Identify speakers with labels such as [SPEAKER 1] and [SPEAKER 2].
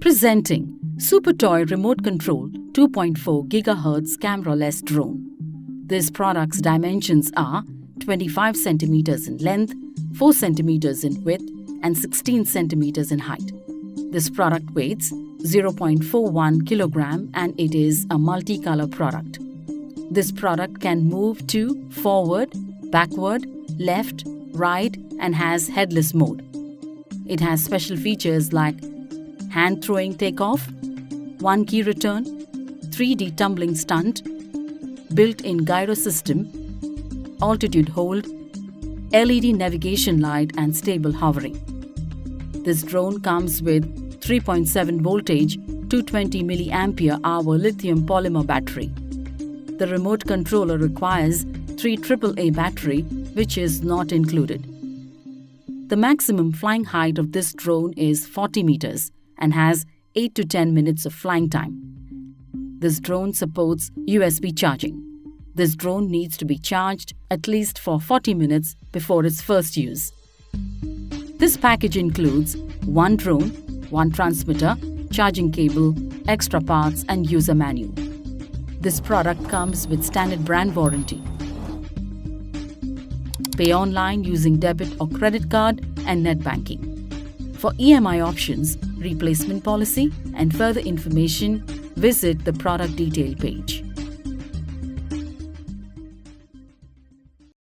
[SPEAKER 1] Presenting Super Toy Remote Control 2.4 GHz camera-less drone. This product's dimensions are 25 cm in length, 4 cm in width, and 16 cm in height. This product weighs 0.41 kg and it is a multicolor product. This product can move to forward, backward, left, right, and has headless mode. It has special features like hand throwing takeoff, 1 key return, 3D tumbling stunt, built-in gyro system, altitude hold, LED navigation light and stable hovering. This drone comes with 3.7 voltage 220 mAh lithium polymer battery. The remote controller requires 3 AAA battery, which is not included. The maximum flying height of this drone is 40 meters and has 8 to 10 minutes of flying time. This drone supports USB charging. This drone needs to be charged at least for 40 minutes before its first use. This package includes one drone, one transmitter, charging cable, extra parts and user manual. This product comes with standard brand warranty. Pay online using debit or credit card and net banking. For EMI options, replacement policy, and further information, visit the product detail page.